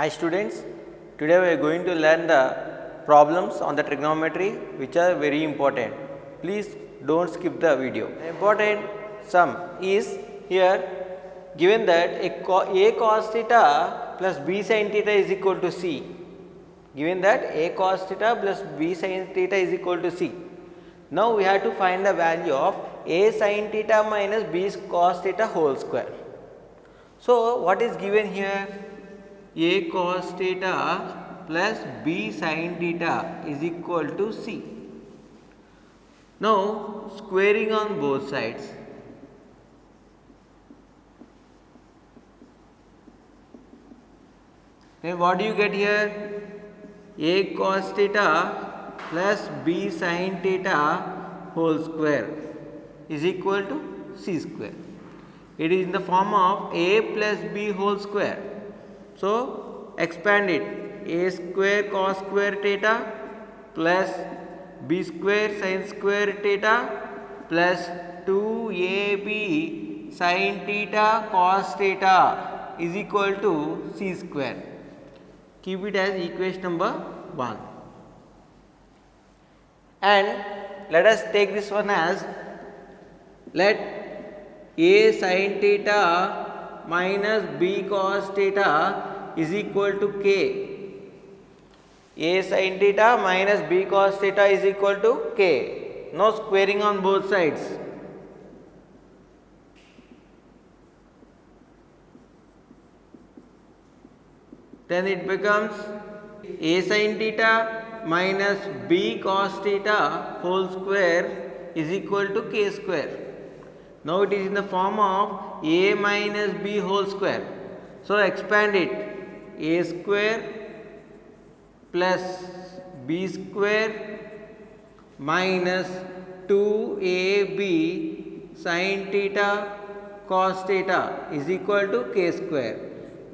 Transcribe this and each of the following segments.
Hi students, today we are going to learn the problems on the trigonometry which are very important. Please do not skip the video. An important sum is here given that a cos theta plus b sin theta is equal to c. Given that a cos theta plus b sin theta is equal to c. Now we have to find the value of a sin theta minus b cos theta whole square. So what is given here? A cos theta plus b sin theta is equal to c. Now squaring on both sides. Then what do you get here? A cos theta plus b sin theta whole square is equal to c square. It is in the form of a plus b whole square. So expand it, a square cos square theta plus b square sin square theta plus 2ab sin theta cos theta is equal to c square. Keep it as equation number 1. And let us take this one as, let a sin theta minus b cos theta is equal to k. A sin theta minus b cos theta is equal to k. Now squaring on both sides. Then it becomes a sin theta minus b cos theta whole square is equal to k square. Now it is in the form of a minus b whole square. So expand it, a square plus b square minus 2ab sin theta cos theta is equal to k square.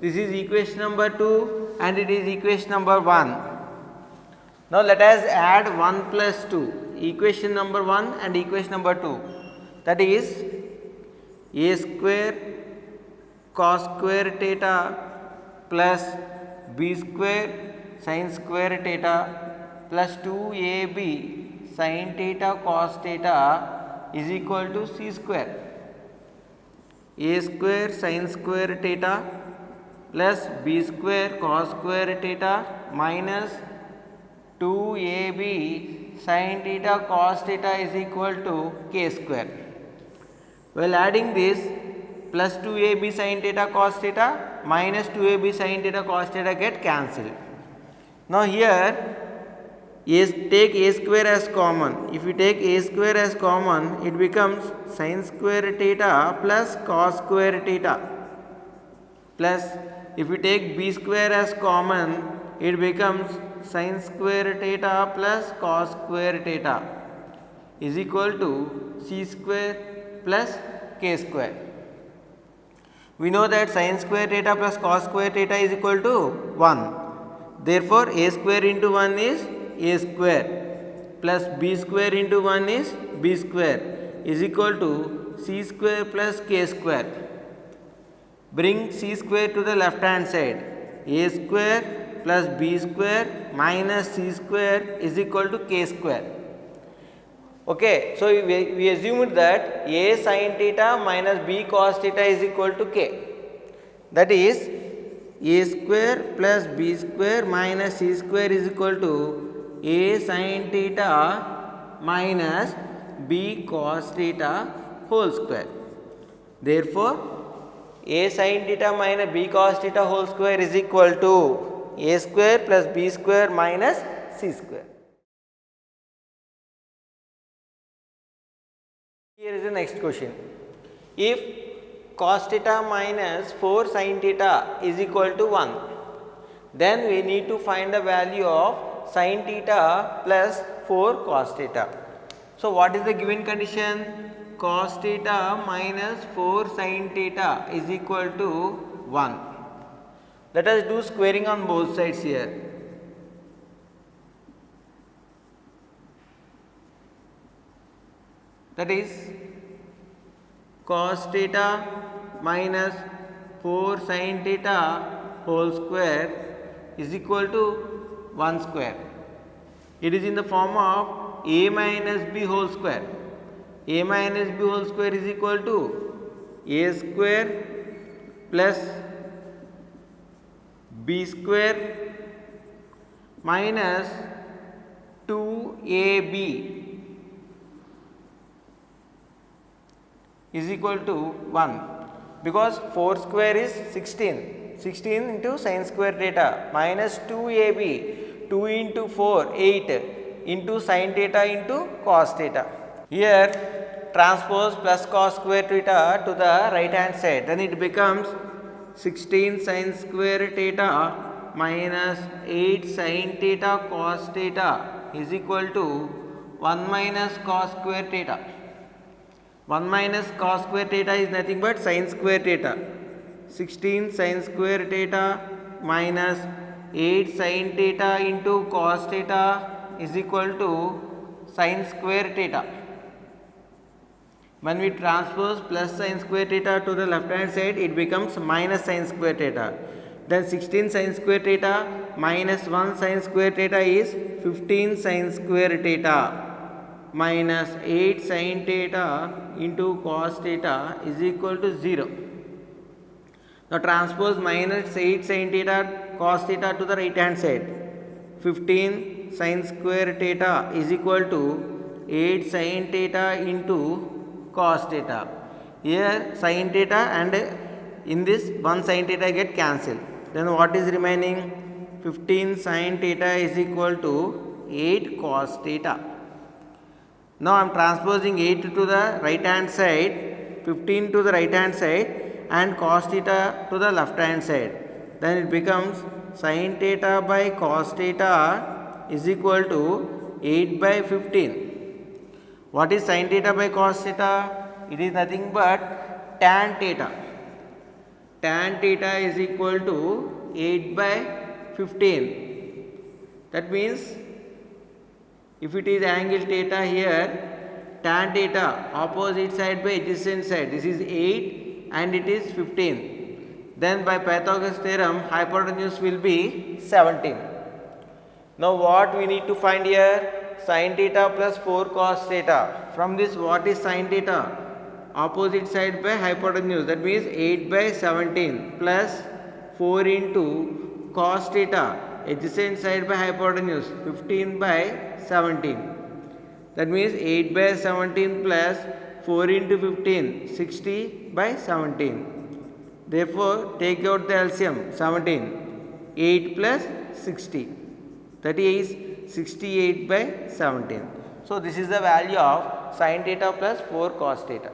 This is equation number 2 and it is equation number 1. Now let us add 1 plus 2, equation number 1 and equation number 2. That is a square cos square theta plus b square sin square theta plus 2ab sin theta cos theta is equal to c square. A square sin square theta plus b square cos square theta minus 2ab sin theta cos theta is equal to k square. While adding this, plus 2ab sin theta cos theta minus 2ab sin theta cos theta get cancelled. Now here take a square as common. If you take a square as common, it becomes sin square theta plus cos square theta plus, if you take b square as common, it becomes sin square theta plus cos square theta is equal to c square plus k square. We know that sin square theta plus cos square theta is equal to 1. Therefore, a square into 1 is a square plus b square into 1 is b square is equal to c square plus k square. Bring c square to the left hand side. A square plus b square minus c square is equal to k square. Okay, so we assumed that a sin theta minus b cos theta is equal to k. That is a square plus b square minus c square is equal to a sin theta minus b cos theta whole square. Therefore, a sin theta minus b cos theta whole square is equal to a square plus b square minus c square. Here is the next question. If cos theta minus 4 sin theta is equal to 1, then we need to find the value of sin theta plus 4 cos theta. So what is the given condition? Cos theta minus 4 sin theta is equal to 1. Let us do squaring on both sides here. That is cos theta minus 4 sin theta whole square is equal to 1 square. It is in the form of a minus b whole square. A minus b whole square is equal to a square plus b square minus 2ab is equal to 1, because 4 square is 16. 16 into sin square theta minus 2ab, 2 into 4 8 into sin theta into cos theta. Here transpose plus cos square theta to the right hand side, then it becomes 16 sin square theta minus 8 sin theta cos theta is equal to 1 minus cos square theta. 1 minus cos square theta is nothing but sin square theta. 16 sin square theta minus 8 sin theta into cos theta is equal to sin square theta. When we transpose plus sin square theta to the left hand side, it becomes minus sin square theta. Then 16 sin square theta minus 1 sin square theta is 15 sin square theta minus 8 sin theta into cos theta is equal to 0. Now transpose minus 8 sin theta cos theta to the right hand side. 15 sin square theta is equal to 8 sin theta into cos theta. Here sin theta and in this 1 sin theta get cancelled. Then what is remaining? 15 sin theta is equal to 8 cos theta. Now I am transposing 8 to the right hand side, 15 to the right hand side and cos theta to the left hand side. Then it becomes sin theta by cos theta is equal to 8 by 15. What is sin theta by cos theta? It is nothing but tan theta. Tan theta is equal to 8 by 15. That means if it is angle theta here, tan theta opposite side by adjacent side, this is 8 and it is 15. Then by Pythagoras theorem, hypotenuse will be 17. Now what we need to find here? Sin theta plus 4 cos theta. From this, what is sin theta? Opposite side by hypotenuse, that means 8 by 17 plus 4 into cos theta, adjacent side by hypotenuse, 15 by 17. That means 8 by 17 plus 4 into 15, 60 by 17. Therefore, take out the LCM, 17. 8 plus 60. That is 68 by 17. So, this is the value of sin theta plus 4 cos theta.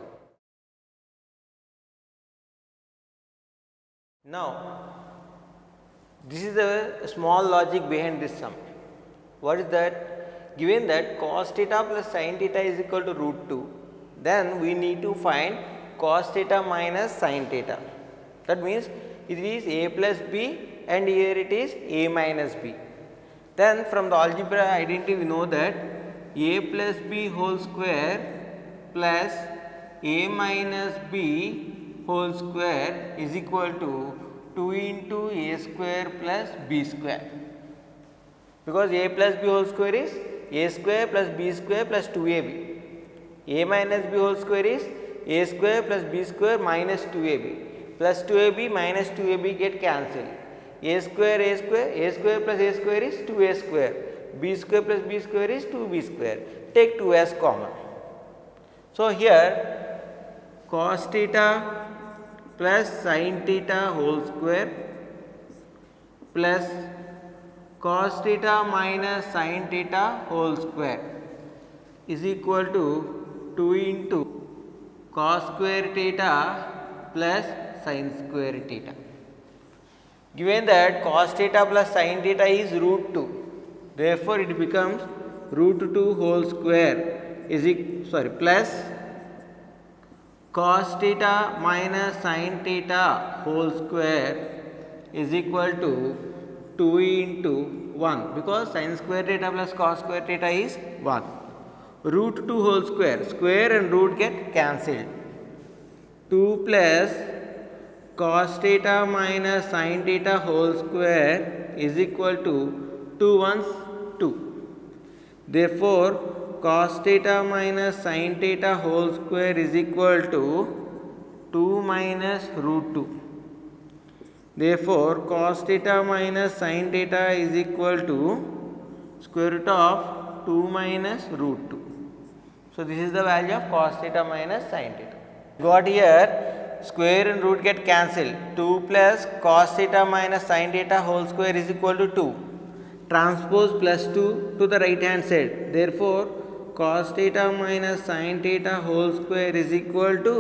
Now, this is the small logic behind this sum. What is that? Given that cos theta plus sin theta is equal to root 2, then we need to find cos theta minus sin theta. That means it is a plus b and here it is a minus b. Then from the algebra identity we know that a plus b whole square plus a minus b whole square is equal to 2 into a square plus b square. Because a plus b whole square is a square plus b square plus 2ab. A minus b whole square is a square plus b square minus 2ab. Plus 2ab minus 2ab get cancelled. A square plus a square is 2a square. B square plus b square is 2b square. Take 2 as common. So here cos theta plus sin theta whole square plus cos theta minus sin theta whole square is equal to 2 into cos square theta plus sin square theta. Given that cos theta plus sin theta is root 2, therefore it becomes root 2 whole square is plus cos theta minus sin theta whole square is equal to 2 into 1, because sin square theta plus cos square theta is 1. Root 2 whole square, square and root get cancelled. 2 plus cos theta minus sin theta whole square is equal to 2 ones 2. Therefore, cos theta minus sin theta whole square is equal to 2 minus root 2. Therefore, cos theta minus sin theta is equal to square root of 2 minus root 2. So, this is the value of cos theta minus sin theta. Got here, square and root get cancelled. 2 plus cos theta minus sin theta whole square is equal to 2. Transpose plus 2 to the right hand side. Therefore, cos theta minus sin theta whole square is equal to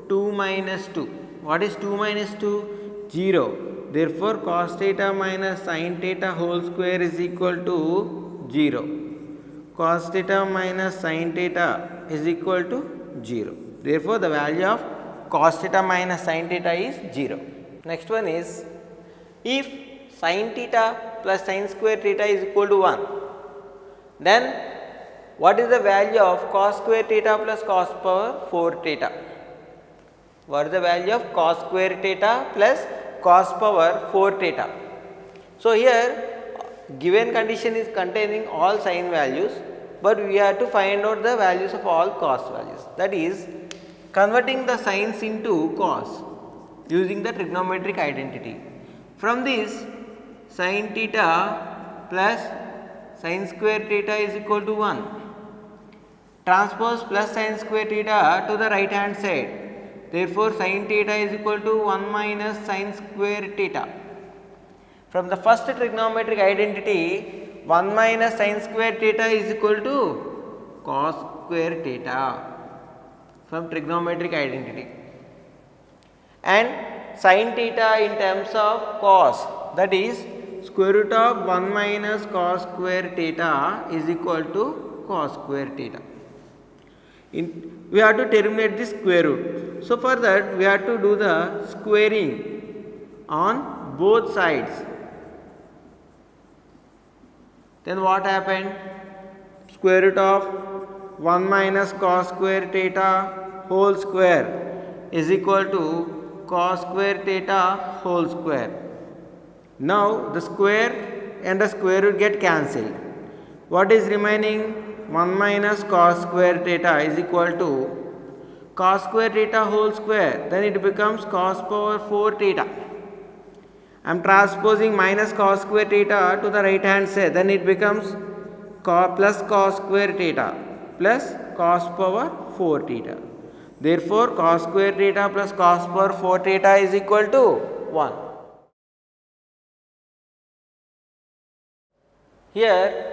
2 minus 2. What is 2 minus 2? 0. Therefore, cos theta minus sin theta whole square is equal to 0. Cos theta minus sin theta is equal to 0. Therefore, the value of cos theta minus sin theta is 0. Next one is, if sin theta plus sin square theta is equal to 1, then what is the value of cos square theta plus cos power 4 theta? What is the value of cos square theta plus cos power 4 theta? So, here given condition is containing all sin values, but we have to find out the values of all cos values, that is converting the sines into cos using the trigonometric identity. From this, sin theta plus sin square theta is equal to 1. Transpose plus sin square theta to the right hand side. Therefore, sin theta is equal to 1 minus sin square theta. From the first trigonometric identity, 1 minus sin square theta is equal to cos square theta from trigonometric identity. And sin theta in terms of cos, that is square root of 1 minus cos square theta is equal to cos square theta. We have to terminate the square root. So, for that we have to do the squaring on both sides. Then what happened? Square root of 1 minus cos square theta whole square is equal to cos square theta whole square. Now, the square and the square root get cancelled. What is remaining? 1 minus cos square theta is equal to cos square theta whole square, then it becomes cos power 4 theta. I am transposing minus cos square theta to the right hand side, then it becomes plus cos square theta plus cos power 4 theta. Therefore, cos square theta plus cos power 4 theta is equal to 1. Here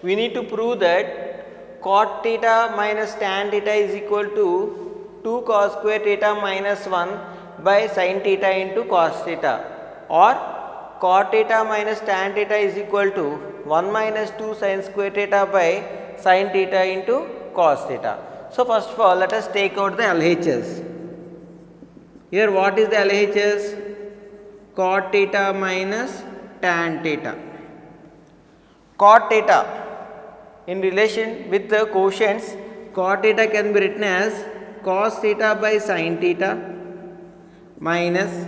we need to prove that cot theta minus tan theta is equal to 2 cos square theta minus 1 by sin theta into cos theta, or cot theta minus tan theta is equal to 1 minus 2 sin square theta by sin theta into cos theta. So, first of all, let us take out the LHS. Here what is the LHS? Cot theta minus tan theta. Cot theta in relation with the quotients, cot theta can be written as cos theta by sin theta minus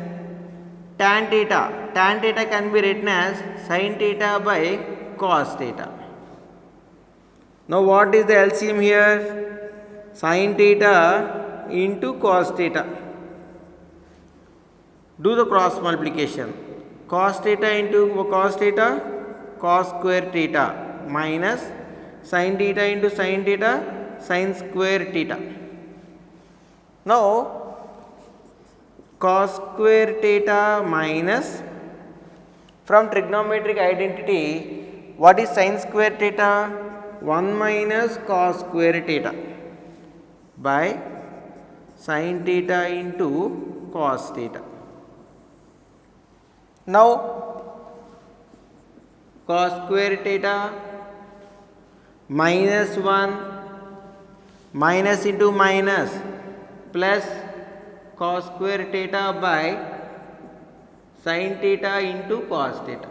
tan theta. Tan theta can be written as sin theta by cos theta. Now, what is the LCM here? Sin theta into cos theta. Do the cross multiplication. Cos theta into cos theta, cos square theta minus sin theta into sin theta, sin square theta. Now, cos square theta minus, from trigonometric identity, what is sin square theta? 1 minus cos square theta by sin theta into cos theta. Now, cos square theta minus 1 minus into minus plus cos square theta by sin theta into cos theta.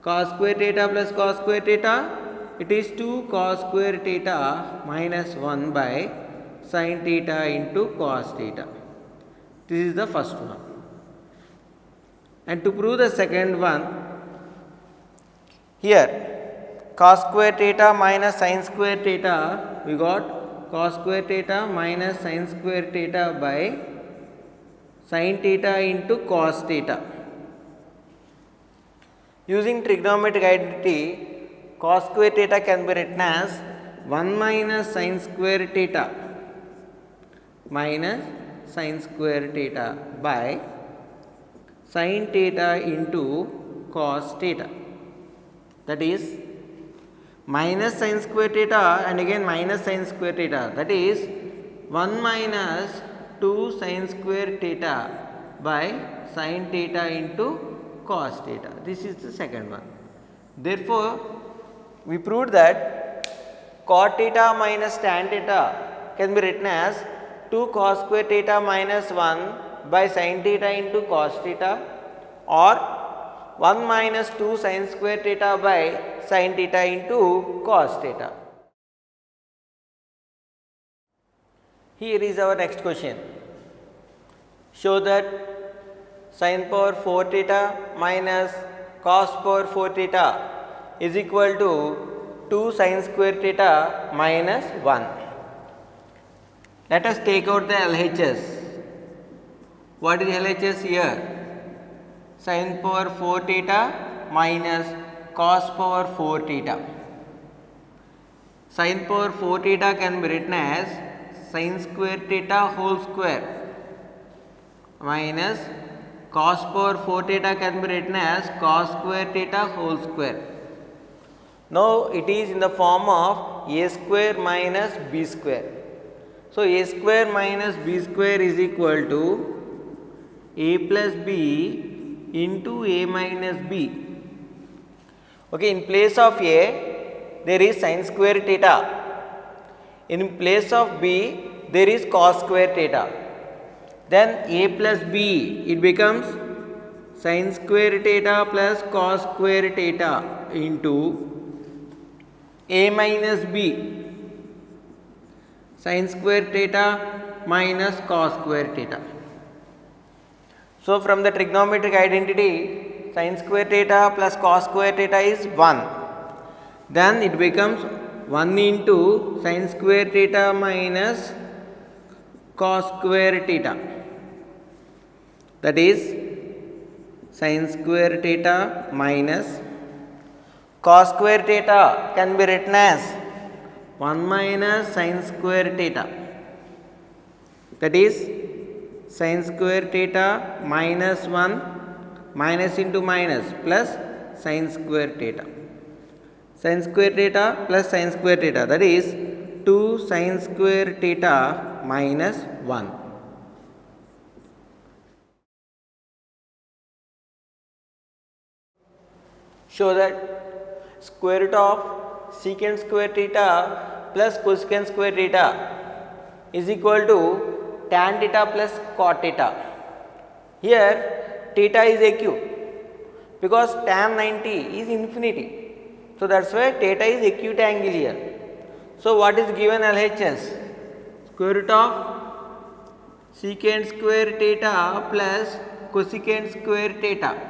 Cos square theta plus cos square theta, it is 2 cos square theta minus 1 by sin theta into cos theta. This is the first one. And to prove the second one, here cos square theta minus sin square theta, we got cos square theta minus sin square theta by sin theta into cos theta. Using trigonometric identity, cos square theta can be written as 1 minus sin square theta minus sin square theta by sin theta into cos theta. That is minus sin square theta and again minus sin square theta. That is 1 minus 2 sin square theta by sin theta into cos theta. This is the second one. Therefore, we proved that cot theta minus tan theta can be written as 2 cos square theta minus 1 by sin theta into cos theta, or 1 minus 2 sin square theta by sin theta into cos theta. Here is our next question. Show that sin power 4 theta minus cos power 4 theta is equal to 2 sin square theta minus 1. Let us take out the LHS. What is LHS here? Sin power 4 theta minus cos power 4 theta. Sin power 4 theta can be written as sin square theta whole square minus cos power 4 theta can be written as cos square theta whole square. Now it is in the form of a square minus b square. So a square minus b square is equal to a plus b into a minus b. Okay, in place of a there is sin square theta. In place of b there is cos square theta. Then a plus b, it becomes sin square theta plus cos square theta into a minus b, sin square theta minus cos square theta. So from the trigonometric identity, sin square theta plus cos square theta is 1. Then it becomes 1 into sin square theta minus cos square theta. That is sin square theta minus cos square theta can be written as 1 minus sin square theta. That is sin square theta minus 1 minus into minus plus sin square theta. Sin square theta plus sin square theta, that is 2 sin square theta minus 1. Show that square root of secant square theta plus cosecant square theta is equal to tan theta plus cot theta. Here theta is acute because tan 90 is infinity. So that is why theta is acute angle here. So what is given LHS? Square root of secant square theta plus cosecant square theta.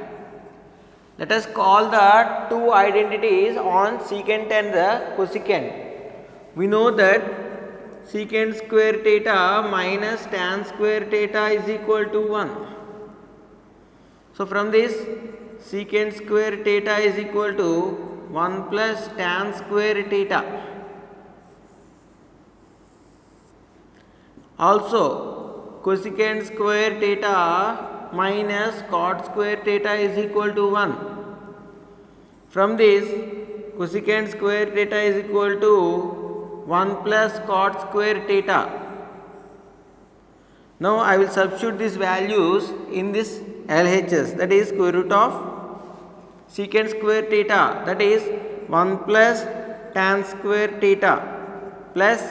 Let us call the two identities on secant and the cosecant. We know that secant square theta minus tan square theta is equal to 1. So from this secant square theta is equal to 1 plus tan square theta. Also cosecant square theta minus cot square theta is equal to 1. From this cosecant square theta is equal to 1 plus cot square theta. Now I will substitute these values in this LHS, that is square root of secant square theta, that is 1 plus tan square theta plus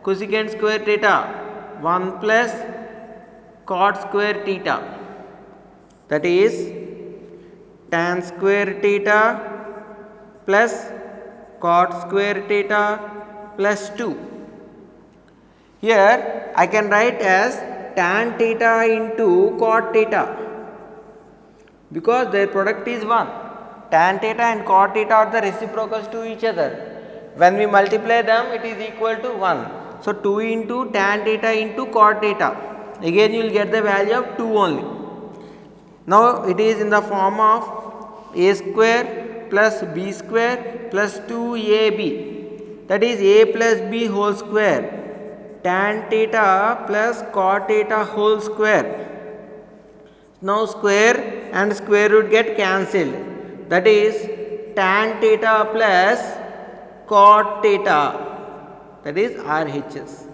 cosecant square theta 1 plus cot square theta, that is tan square theta plus cot square theta plus 2. Here I can write as tan theta into cot theta. because their product is 1. Tan theta and cot theta are the reciprocals to each other. When we multiply them, it is equal to 1. So 2 into tan theta into cot theta. Again you will get the value of 2 only. Now it is in the form of a square plus b square plus 2ab. That is a plus b whole square. Tan theta plus cot theta whole square. Now square and square root get cancelled. That is tan theta plus cot theta. That is RHS.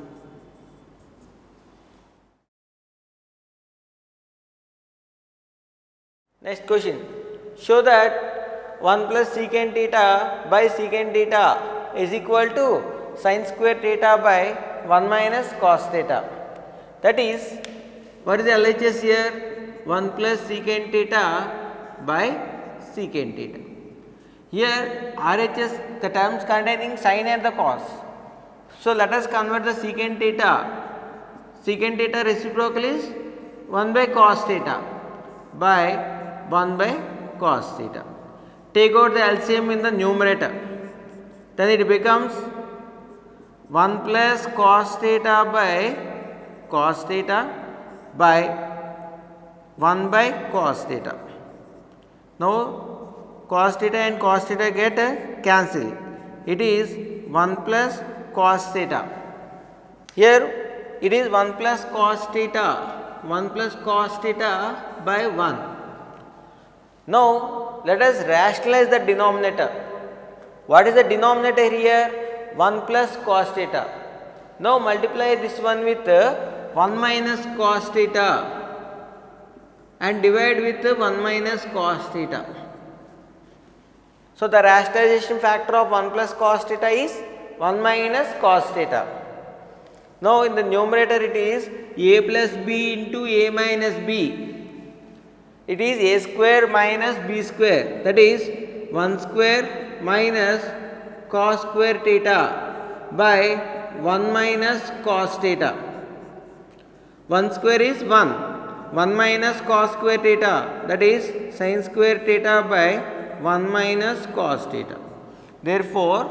Next question. Show that 1 plus secant theta by secant theta is equal to sin square theta by 1 minus cos theta. That is, what is the LHS here? 1 plus secant theta by secant theta. Here RHS, the terms containing sin and the cos. So let us convert the secant theta. Secant theta reciprocal is 1 by cos theta by 1 by cos theta. Take out the LCM in the numerator. Then it becomes 1 plus cos theta by cos theta by 1 by cos theta. Now cos theta and cos theta get cancelled. It is 1 plus cos theta. Here it is 1 plus cos theta. 1 plus cos theta by 1. Now let us rationalize the denominator. What is the denominator here? 1 plus cos theta. Now multiply this one with 1 minus cos theta and divide with 1 minus cos theta. So the rationalization factor of 1 plus cos theta is 1 minus cos theta. Now in the numerator it is a plus b into a minus b. It is a square minus b square. That is 1 square minus cos square theta by 1 minus cos theta. 1 square is 1. 1 minus cos square theta, that is sin square theta by 1 minus cos theta. Therefore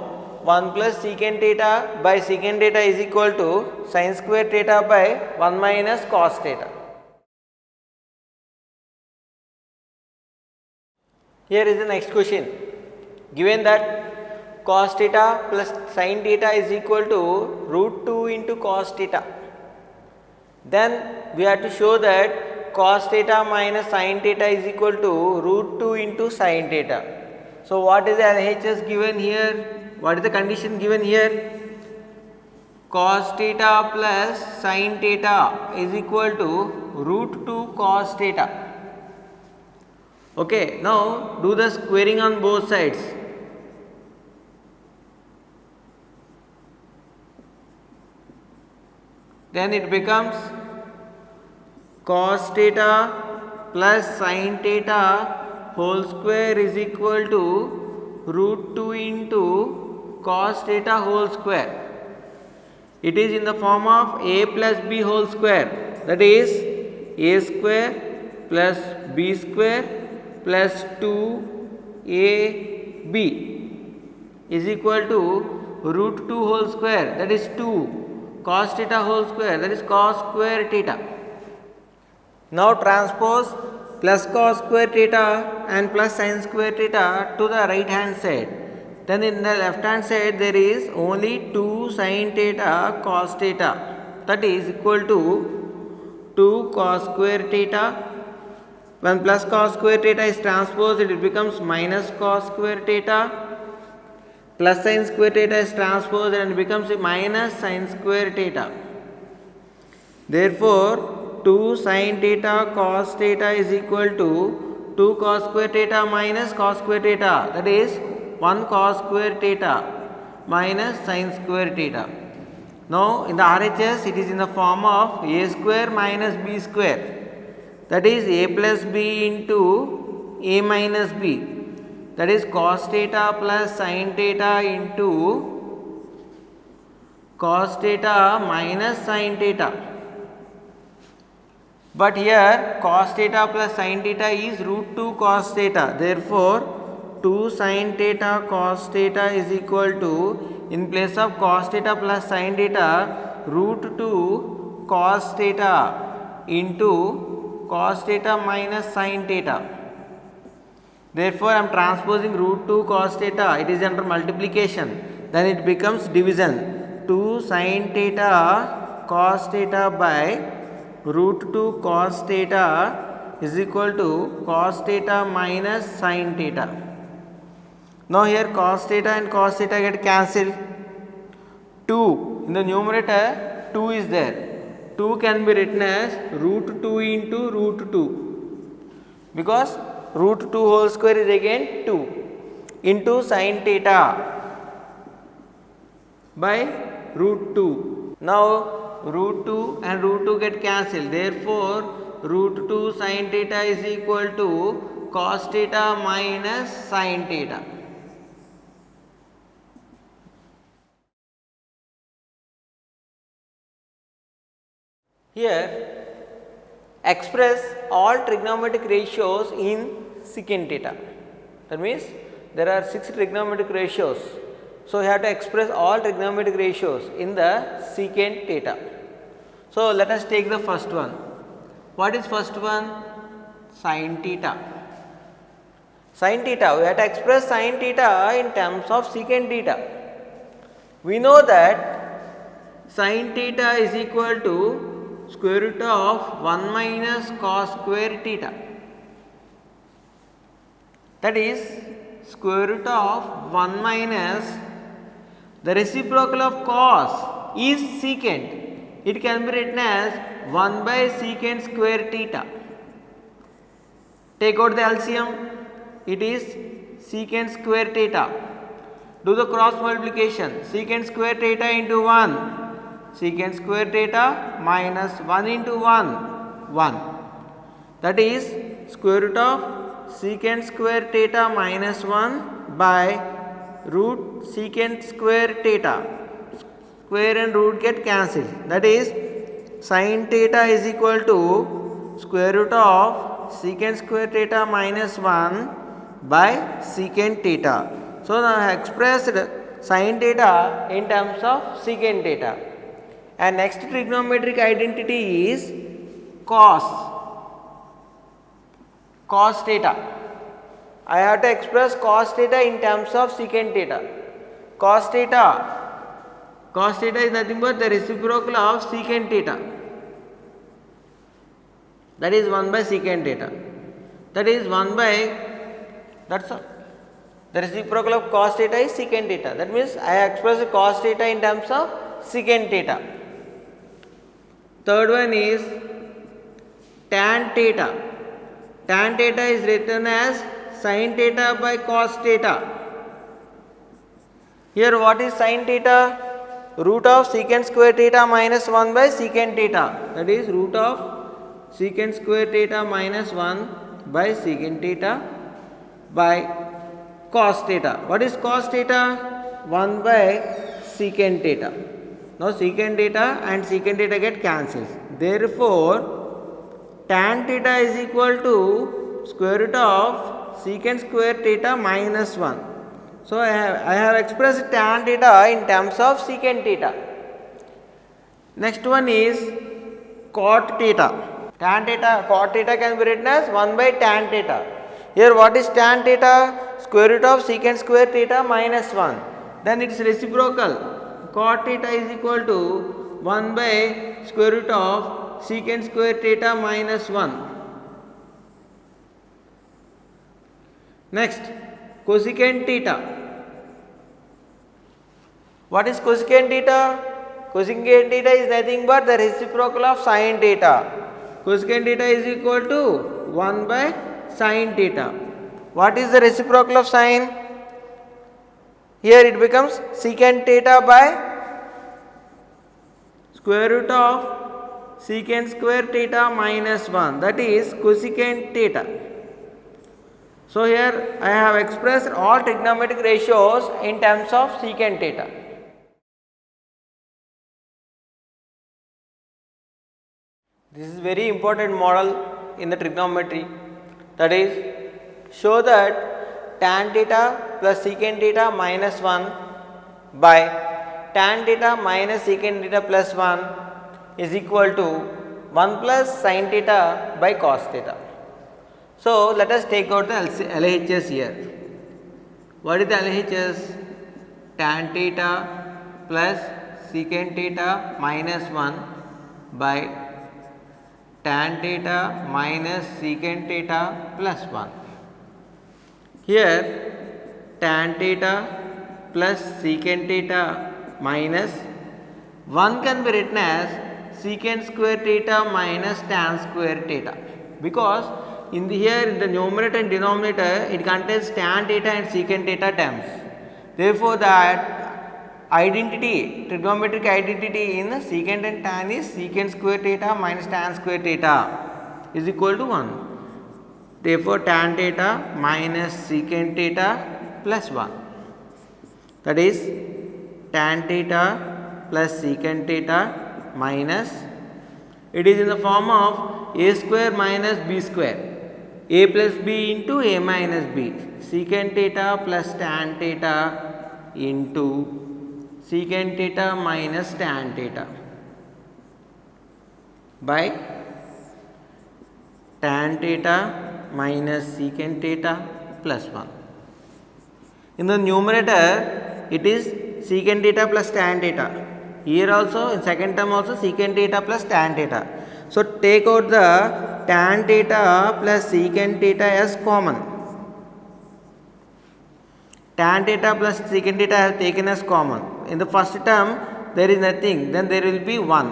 1 plus secant theta by secant theta is equal to sin square theta by 1 minus cos theta. Here is the next question. Given that cos theta plus sin theta is equal to root 2 into cos theta, then we have to show that cos theta minus sin theta is equal to root 2 into sin theta. So what is the LHS given here? What is the condition given here? Cos theta plus sin theta is equal to root 2 cos theta. Okay, now do the squaring on both sides. Then it becomes cos theta plus sin theta whole square is equal to root 2 into cos theta whole square. It is in the form of a plus b whole square. That is a square plus b square plus 2ab is equal to root 2 whole square, that is 2 cos theta whole square, that is cos square theta. Now transpose plus cos square theta and plus sin square theta to the right hand side. Then in the left hand side there is only 2 sin theta cos theta, that is equal to 2 cos square theta. When plus cos square theta is transposed, it becomes minus cos square theta. Plus sin square theta is transposed and it becomes minus sin square theta. Therefore 2 sin theta cos theta is equal to 2 cos square theta minus cos square theta, that is 1 cos square theta minus sin square theta. Now in the RHS it is in the form of a square minus b square, that is a plus b into a minus b, that is cos theta plus sin theta into cos theta minus sin theta. but here cos theta plus sin theta is root 2 cos theta. Therefore 2 sin theta cos theta is equal to, in place of cos theta plus sin theta, root 2 cos theta into cos theta minus sin theta. Therefore I am transposing root 2 cos theta, it is under multiplication, then it becomes division. 2 sin theta cos theta by root 2 cos theta is equal to cos theta minus sin theta. Now here cos theta and cos theta get cancelled. 2 in the numerator, 2 is there. 2 can be written as root 2 into root 2, because root 2 whole square is again 2 into sin theta by root 2. Now root 2 and root 2 get cancelled. Therefore root 2 sin theta is equal to cos theta minus sin theta. Here express all trigonometric ratios in secant theta. That means there are 6 trigonometric ratios. So you have to express all trigonometric ratios in the secant theta. So let us take the first one. What is first one? Sin theta. Sin theta, we have to express sin theta in terms of secant theta. We know that sin theta is equal to square root of 1 minus cos square theta. That is square root of 1 minus the reciprocal of cos is secant. It can be written as 1 by secant square theta. Take out the LCM, it is secant square theta. Do the cross multiplication, secant square theta into 1. Secant square theta minus 1 into 1, 1. That is square root of secant square theta minus 1 by root secant square theta. Square and root get cancelled. That is sin theta is equal to square root of secant square theta minus 1 by secant theta. So now I have expressed sin theta in terms of secant theta. And next trigonometric identity is cos theta. I have to express cos theta in terms of secant theta. Cos theta is nothing but the reciprocal of secant theta. That is 1 by secant theta. That is 1 by, that's all. The reciprocal of cos theta is secant theta. That means I express cos theta in terms of secant theta. Third one is tan theta. Tan theta is written as sin theta by cos theta. Here what is sin theta? Root of secant square theta minus 1 by secant theta. That is root of secant square theta minus 1 by secant theta by cos theta. What is cos theta? 1 by secant theta. Now secant theta and secant theta get cancelled. Therefore tan theta is equal to square root of secant square theta minus 1. So I have expressed tan theta in terms of secant theta. Next one is cot theta. Tan theta, cot theta can be written as 1 by tan theta. Here what is tan theta? Square root of secant square theta minus 1. Then its reciprocal. Cot theta is equal to 1 by square root of secant square theta minus 1. Next, cosecant theta. What is cosecant theta? Cosecant theta is nothing but the reciprocal of sin theta. Cosecant theta is equal to 1 by sin theta. What is the reciprocal of sin? Here it becomes secant theta by square root of secant square theta minus 1. That is cosecant theta. So here I have expressed all trigonometric ratios in terms of secant theta. This is very important model in the trigonometry, that is, show that tan theta plus secant theta minus 1 by tan theta minus secant theta plus 1 is equal to 1 plus sin theta by cos theta. So, let us take out the LHS here. What is the LHS? Tan theta plus secant theta minus 1 by tan theta minus secant theta plus 1. Here tan theta plus secant theta minus 1 can be written as secant square theta minus tan square theta, because in the numerator and denominator it contains tan theta and secant theta terms. Therefore, that identity, trigonometric identity in secant and tan is secant square theta minus tan square theta is equal to 1. Therefore, tan theta minus secant theta plus 1, that is tan theta plus secant theta minus, it is in the form of a square minus b square, a plus b into a minus b, secant theta plus tan theta into secant theta minus tan theta by tan theta minus secant theta plus 1. In the numerator it is secant theta plus tan theta. Here also in second term also secant theta plus tan theta. So, take out the tan theta plus secant theta as common. Tan theta plus secant theta I have taken as common. In the first term there is nothing, then there will be 1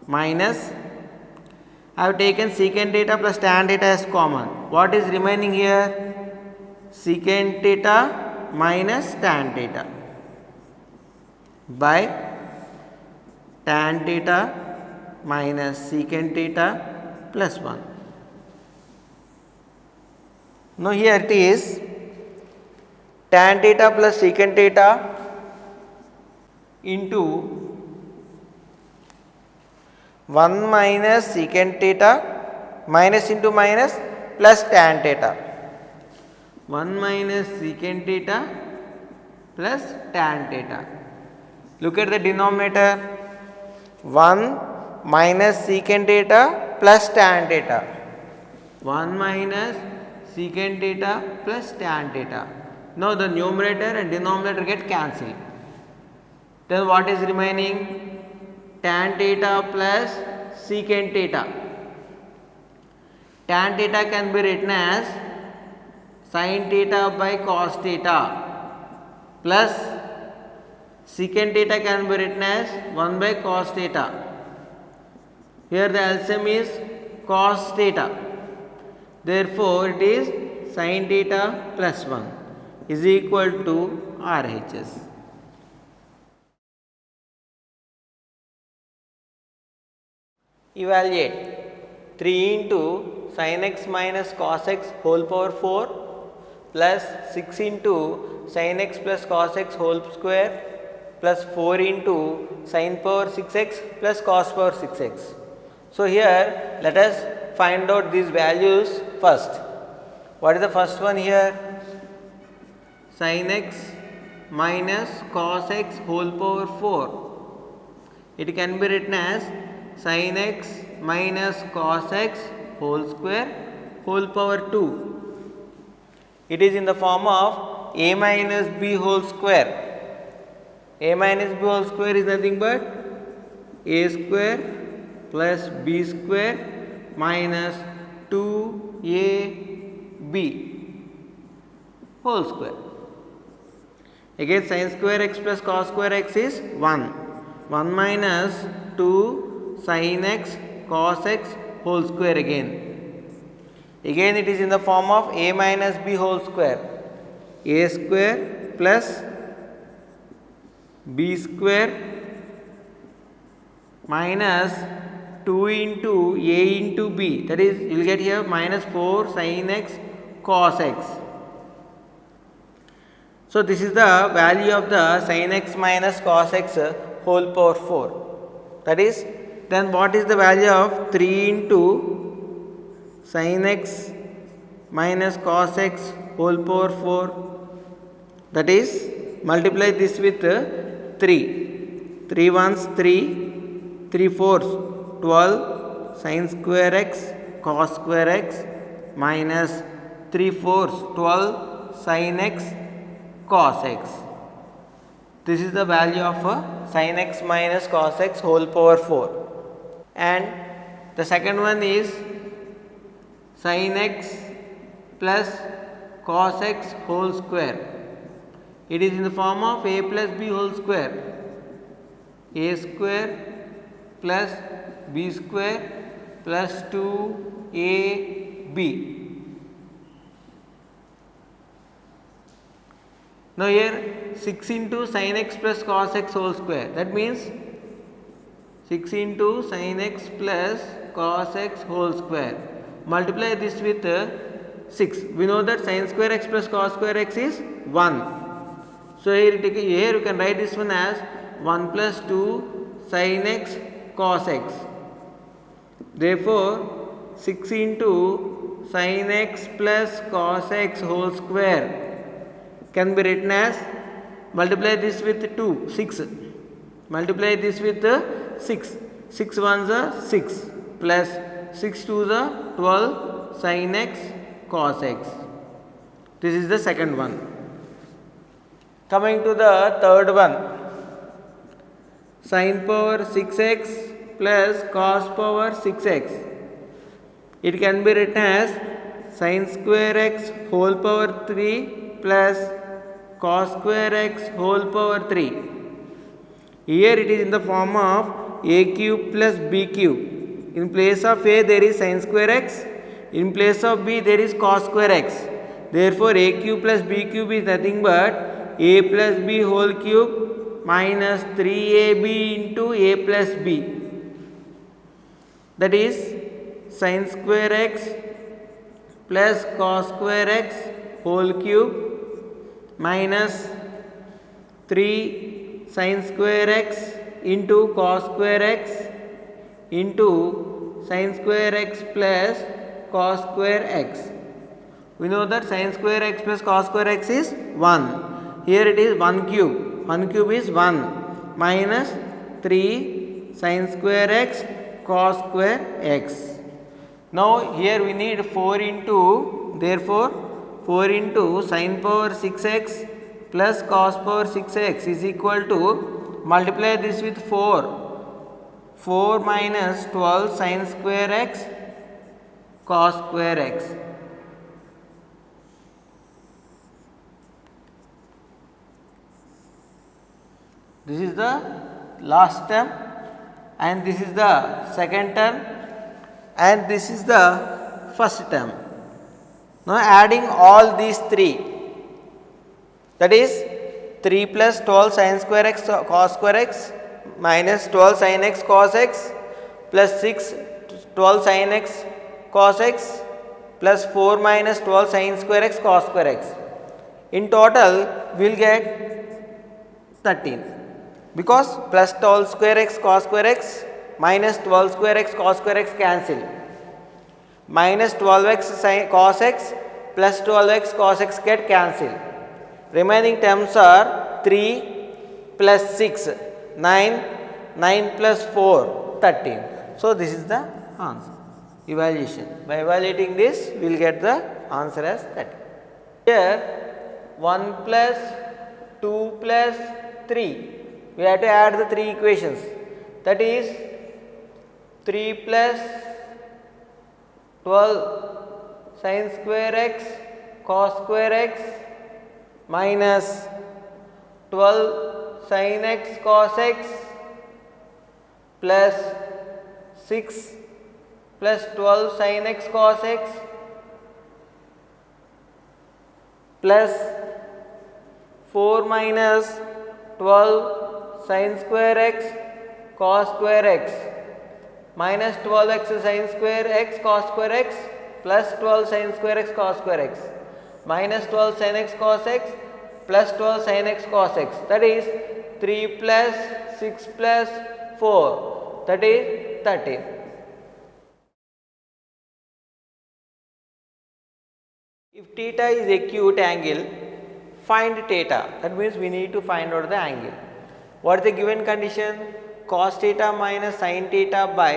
minus, I have taken secant theta plus tan theta as common. What is remaining here? Secant theta minus tan theta by tan theta minus secant theta plus 1. Now, here it is tan theta plus secant theta into 1 minus secant theta minus into minus plus tan theta, 1 minus secant theta plus tan theta. Look at the denominator, 1 minus secant theta plus tan theta, 1 minus secant theta plus tan theta. Now, the numerator and denominator get cancelled. Then what is remaining? Tan theta plus secant theta. Tan theta can be written as sin theta by cos theta plus secant theta can be written as 1 by cos theta. Here the LCM is cos theta. Therefore, it is sin theta plus 1 is equal to RHS. Evaluate 3 into sin x minus cos x whole power 4 plus 6 into sin x plus cos x whole square plus 4 into sin power 6x plus cos power 6x. So, here let us find out these values first. What is the first one here? Sin x minus cos x whole power 4. It can be written as sin x minus cos x whole square whole power 2. It is in the form of a minus b whole square. A minus b whole square is nothing but a square plus b square minus 2ab whole square. Again sin square x plus cos square x is 1. 1 minus 2 sin x cos x whole square again. Again it is in the form of a minus b whole square. A square plus b square minus 2 into a into b, that is you will get here minus 4 sin x cos x. So, this is the value of the sin x minus cos x whole power 4, that is then what is the value of 3 into sin x minus cos x whole power 4? That is, multiply this with 3. 3 ones 3, 3 fours 12 sin square x cos square x minus 3 fours 12 sin x cos x. This is the value of sin x minus cos x whole power 4. And the second one is sin x plus cos x whole square. It is in the form of a plus b whole square. A square plus b square plus 2ab. Now here 6 into sin x plus cos x whole square. That means 6 into sin x plus cos x whole square. Multiply this with 6. We know that sin square x plus cos square x is 1. So here you can write this one as 1 plus 2 sin x cos x. Therefore 6 into sin x plus cos x whole square can be written as, multiply this with 2, 6. Multiply this with 6. 6 ones are 6 plus 6 twos are 12 sin x cos x. This is the second one. Coming to the third one, sin power 6x plus cos power 6x. It can be written as sin square x whole power 3 plus cos square x whole power 3. Here it is in the form of a cube plus b cube. In place of a there is sin square x. In place of b there is cos square x. Therefore a cube plus b cube is nothing but a plus b whole cube minus 3ab into a plus b. That is sin square x plus cos square x whole cube minus 3 sin square x into cos square x into sin square x plus cos square x. We know that sin square x plus cos square x is 1. Here it is 1 cube. 1 cube is 1 minus 3 sin square x cos square x. Now here we need 4 into, therefore 4 into sin power 6x plus cos power 6x is equal to, multiply this with 4. 4 minus 12 sin square x cos square x. This is the last term and this is the second term and this is the first term. Now adding all these three, that is 3 plus 12 sin square x cos square x minus 12 sin x cos x plus 6 12 sin x cos x plus 4 minus 12 sin square x cos square x. In total we will get 13. Because plus 12 square x cos square x minus 12 square x cos square x cancel. Minus 12x sin cos x plus 12x cos x get cancelled. Remaining terms are 3 plus 6, 9, 9 plus 4, 13. So this is the answer. Evaluation. By evaluating this, we will get the answer as 13. Here 1 plus 2 plus 3. We have to add the 3 equations. That is 3 plus 12 sin square x cos square x minus 12 sin x cos x plus 6 plus 12 sin x cos x plus 4 minus 12 sin square x cos square x minus 12x sin square x cos square x plus 12 sin square x cos square x minus 12 sin x cos x plus 12 sin x cos x. That is 3 plus 6 plus 4. That is 13. If theta is acute angle, find theta. That means we need to find out the angle. What is the given condition? Cos theta minus sin theta by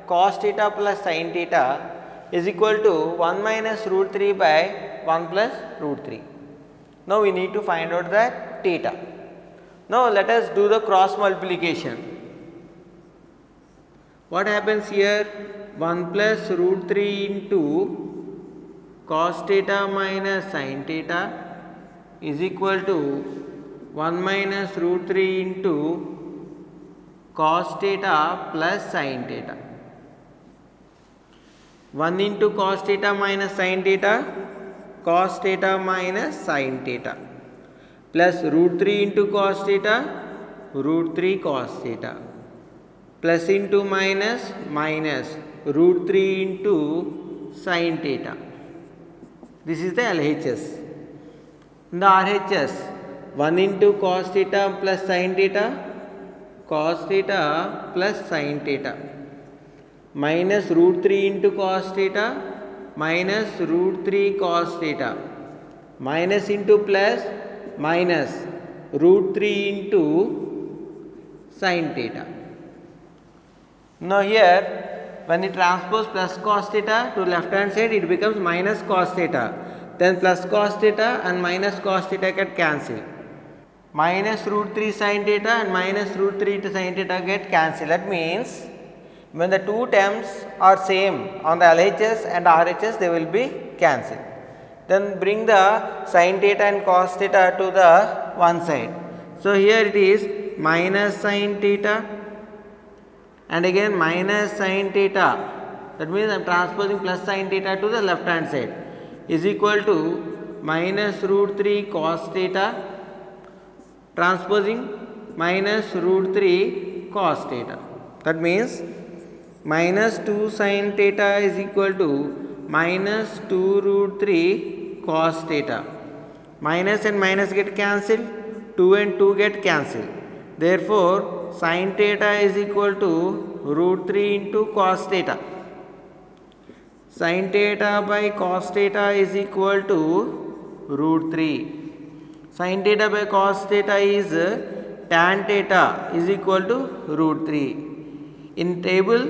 cos theta plus sin theta is equal to 1 minus root 3 by 1 plus root 3. Now we need to find out that theta. Now let us do the cross multiplication. What happens here? 1 plus root 3 into cos theta minus sin theta is equal to 1 minus root 3 into cos theta plus sin theta. 1 into cos theta minus sin theta, cos theta minus sin theta, plus root 3 into cos theta, root 3 cos theta, plus into minus, minus root 3 into sin theta. This is the LHS. In the RHS, 1 into cos theta plus sin theta, cos theta plus sin theta, minus root 3 into cos theta, minus root 3 cos theta, minus into plus, minus root 3 into sin theta. Now here, when we transpose plus cos theta to left hand side, it becomes minus cos theta. Then plus cos theta and minus cos theta get cancelled. Minus root 3 sin theta and minus root 3 sin theta get cancelled. That means when the two terms are same on the LHS and RHS, they will be cancelled. Then bring the sin theta and cos theta to the one side. So here it is minus sin theta and again minus sin theta. That means I am transposing plus sin theta to the left hand side is equal to minus root 3 cos theta, transposing minus root 3 cos theta. That means minus 2 sin theta is equal to minus 2 root 3 cos theta. Minus and minus get cancelled, 2 and 2 get cancelled. Therefore, sin theta is equal to root 3 into cos theta. Sin theta by cos theta is equal to root 3. Sin theta by cos theta is tan theta is equal to root 3. In table,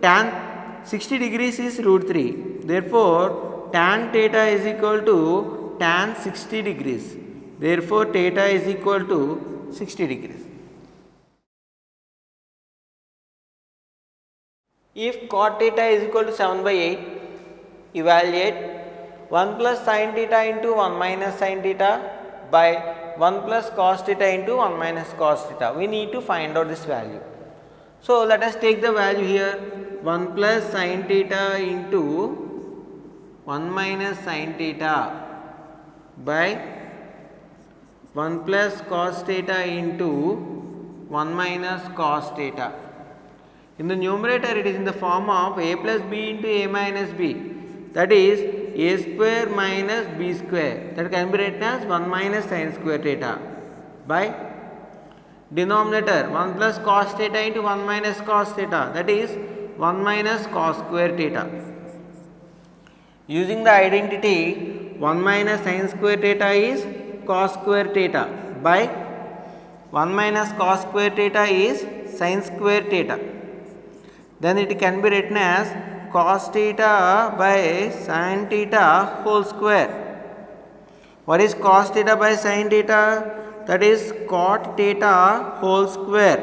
tan 60 degrees is root 3. Therefore, tan theta is equal to tan 60 degrees. Therefore, theta is equal to 60 degrees. If cot theta is equal to 7 by 8, evaluate 1 plus sin theta into 1 minus sin theta by 1 plus cos theta into 1 minus cos theta. We need to find out this value. So let us take the value here, 1 plus sin theta into 1 minus sin theta by 1 plus cos theta into 1 minus cos theta. In the numerator, it is in the form of a plus b into a minus b, that is a square minus b square, that can be written as 1 minus sin square theta by denominator 1 plus cos theta into 1 minus cos theta, that is 1 minus cos square theta. Using the identity 1 minus sin square theta is cos square theta by 1 minus cos square theta is sin square theta. Then it can be written as cos theta by sin theta whole square. What is cos theta by sin theta? That is cot theta whole square.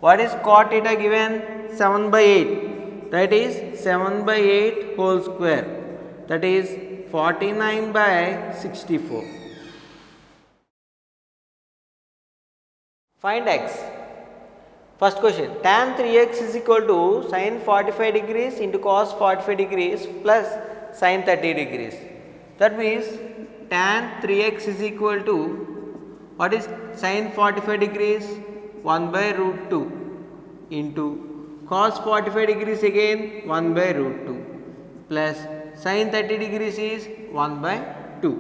What is cot theta given? 7 by 8. That is 7 by 8 whole square. That is 49 by 64. Find x. First question, tan 3x is equal to sin 45 degrees into cos 45 degrees plus sin 30 degrees. That means tan 3x is equal to, what is sin 45 degrees? 1 by root 2 into cos 45 degrees again 1 by root 2 plus sin 30 degrees is 1 by 2.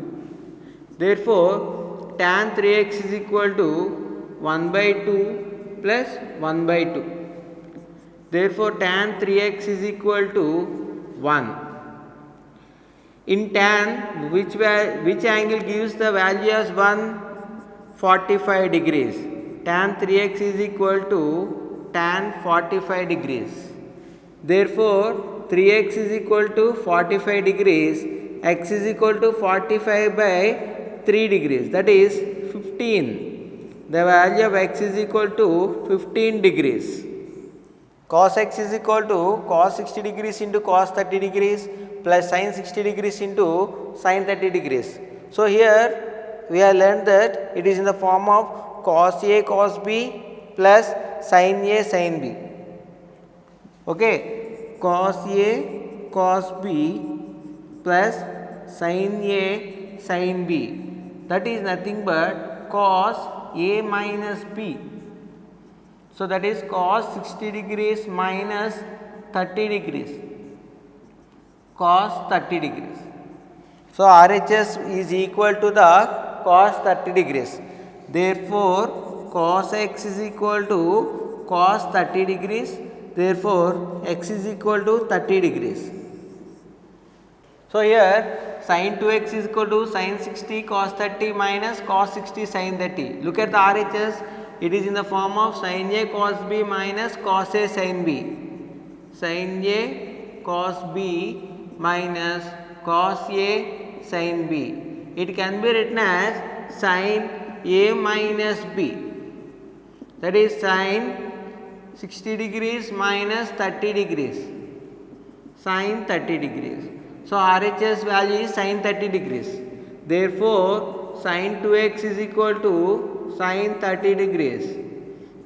Therefore, tan 3x is equal to 1 by 2 plus 1 by 2. Therefore, tan 3x is equal to 1. In tan, which angle gives the value as 145 degrees? Tan 3x is equal to tan 45 degrees. Therefore, 3x is equal to 45 degrees, x is equal to 45 by 3 degrees, that is 15. The value of x is equal to 15 degrees. Cos x is equal to cos 60 degrees into cos 30 degrees plus sin 60 degrees into sin 30 degrees. So, here we have learned that it is in the form of cos A cos B plus sin A sin B. Okay, cos A cos B plus sin A sin B, that is nothing but cos A minus B. So, that is cos 60 degrees minus 30 degrees, cos 30 degrees. So, RHS is equal to the cos 30 degrees. Therefore, cos x is equal to cos 30 degrees. Therefore, x is equal to 30 degrees. So, here sin 2x is equal to sin 60 cos 30 minus cos 60 sin 30. Look at the RHS. It is in the form of sin A cos B minus cos A sin B. Sin A cos B minus cos A sin B. It can be written as sin A minus B. That is sin 60 degrees minus 30 degrees. Sin 30 degrees. So, RHS value is sin 30 degrees. Therefore, sin 2x is equal to sin 30 degrees.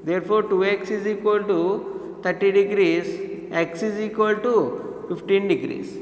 Therefore, 2x is equal to 30 degrees, x is equal to 15 degrees.